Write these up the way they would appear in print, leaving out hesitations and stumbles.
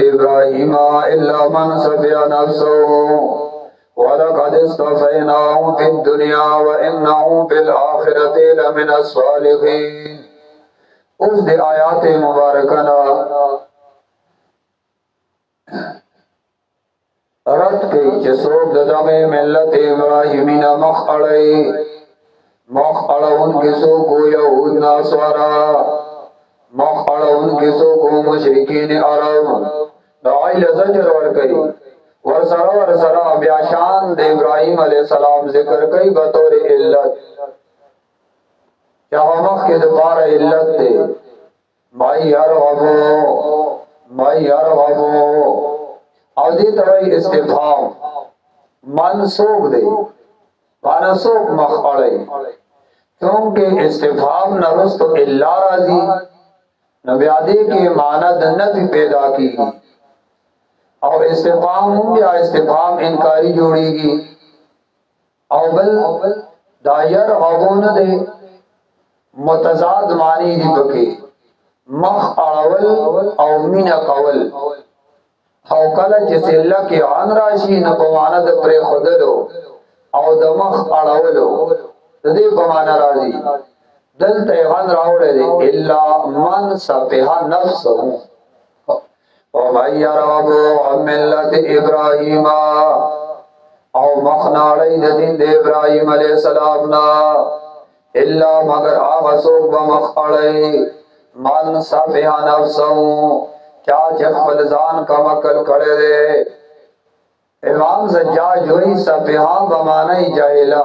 इब्राहीम इल्ला मन सफिया नफ्सहु वलक़द इस्तफ़ैनाहु फ़िद दुनिया व इन्नहु फ़िल आखिरति लमिनस सालिहीन। उस दे आयात मुबारकना रत के जसोब ददमे मिल्लत इब्राहीमीना मख उनके सो को यहूद नासवारा मख उनके सो को मुशरिकीन अरब दाइल ज़जर वर कई वरसरा ब्याशान दे इब्राहीम अलैहिस्सलाम जिक्र कई बतौर इल्लत क्या मख के दोबारा इल्लत थे माई हरहबो अवधि तवई इस्तिफाम मनसूख दे मनसूख मख क्योंकि इस्तिफाम नरुस्त इल्ला राजी नब्यादे के मानद नबी पैदा की और इस्तिफाम या इस्तिफाम इनकारी जोड़ेगी और बल दायर हबोन दे मुतजाद मानी दी बके मख अड़वल और मीना कवल हौकला जिसे अल्लाह के आन राशि न पमानद प्रे खुदलो और दमख अड़वलो दे पमाना राजी दल तैहान रावड़े दे इल्ला मन सफिहा नफ्सहु और भाई यारो मिल्लत इब्राहीम और मखनाड़ी दिन दे इब्राहीम अलैहिस्सलाम ना इल्ला मगर आगसोक बमखड़े मन सफिहा नफ्सहु क्या जखल जान का मकल करे दे इमाम सज्जाद जोई सफिहा बमाने जाहिला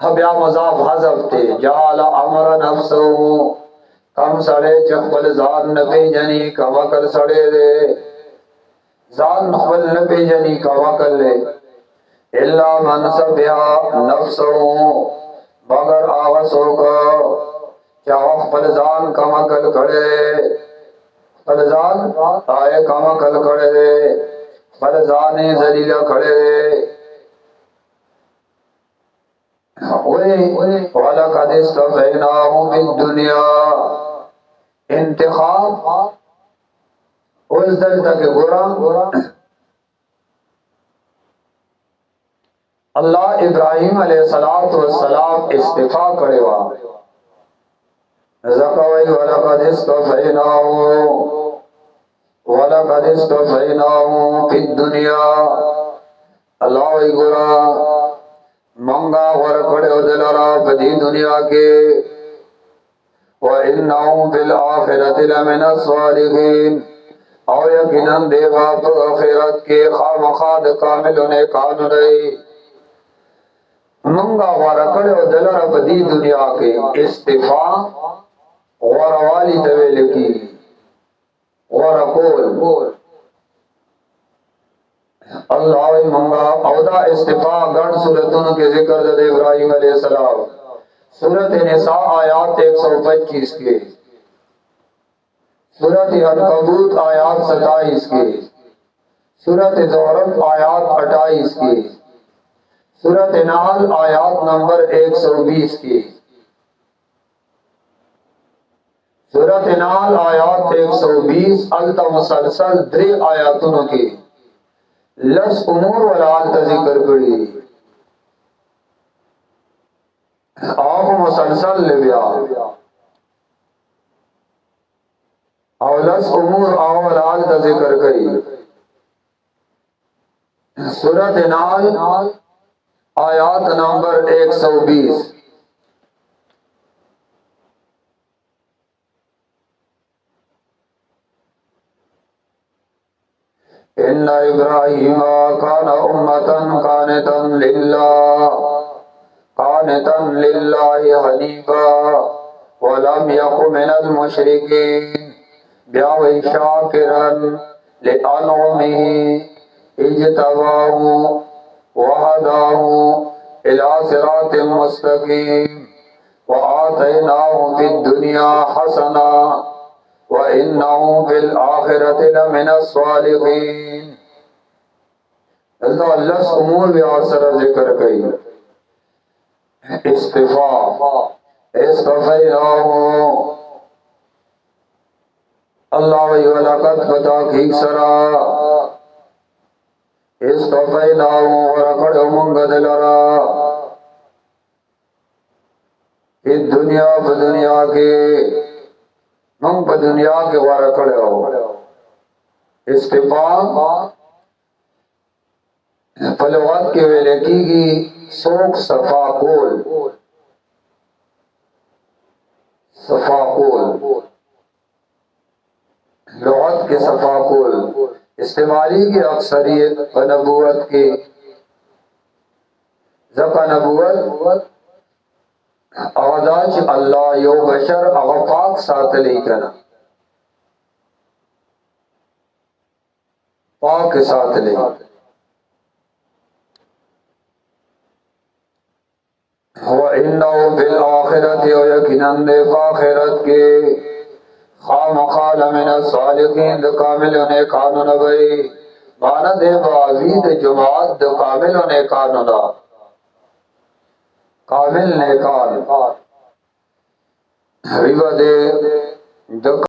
हब्या मजाब हजब थे जाला अमर नफ्सहु कम सड़े जखल जान नबी जनी का मकल सड़े दे जान खल नबी जनी का मकल ले इल्ला मन सफिहा नफ्सहु मगर आगसोक क्या फलजान कमकल खड़े फलजान आए कमकल खड़े फलजान जलीला खड़े वलक़द इस्तफ़ैनाहु फ़िद दुनिया इंतखाब उस दल तक गोरा अल्लाह इब्राहीम अलैहिस्सलातु वस्सलाम इस्तिफा करेवा ज़कवई वलक़द इस्तफ़ैनाहु फ़िद दुनिया अल्लाह गोरा मंगा वर खड़े दिलरा बदी दुनिया के व इन्नहु फ़िल आखिरति लमिनस सालिहीन और यकीनन देवा तो आखिरत के खामखाद कामिल ने कान रही मंगा वर खड़े दिलरा बदी दुनिया के इस्तिफा और वाली तवेल की और अकोल अल्लाह मंगा औदा इस्तिफा गण सूरतों के जिक्र दे इब्राहीम अलैहिस्सलाम सूरत निसा आयत 125 के सूरत अनकबूत आयत 27 के सूरत ज़ुखरुफ आयत 28 के सूरत नाल आयत नंबर 120 की सूरत नाल आयत 120 अलता मुसलसल द्रे आयतों के लस उमूर वलाल जिक्र करी आप मुसलसल लिया और लस उमूर आवलाल जिक्र करी सूरत नाल आयत नंबर 120 इन्ना इब्राहीम कान उम्मतन कानितन लिल्लाहि हनीफा वलम यकु मिनल मुशरिकीन ब्यावै शाकिरन लिअनउमिही इज्तबाहु वहदाहु इला सिरातिन मुस्तकीम व आतैनाहु फिद दुनिया हसना व इन्नहु फिल आखिरति लमिनस सालिहीन। अल्लाह उमूर भी आसरा जिक्र कई इस्तिफा इस्तफ़ैनाहु अल्लाह वलकत बता ठीक सरा इस तोफे नाऊ और खड़े मंग दिलरा इस दुनिया के मंग दुनिया के वार खड़े हो इस्तिफाम फलवात के वेले की सोख सफाकुल लुगत के सफाकुल इस्तेमाली की अक्सरियत नबूवत की जका नबूवत आदाज अल्लाह यो बशर अगफाक साथ लेकर पाक के साथ ले बिल आखिरत यकीनन आखिरत के खामखाल मिन सालिकीन कामिल ने कानून गई मानद बावीद जमात कामिल ने कानून कामिल ने कान विवादे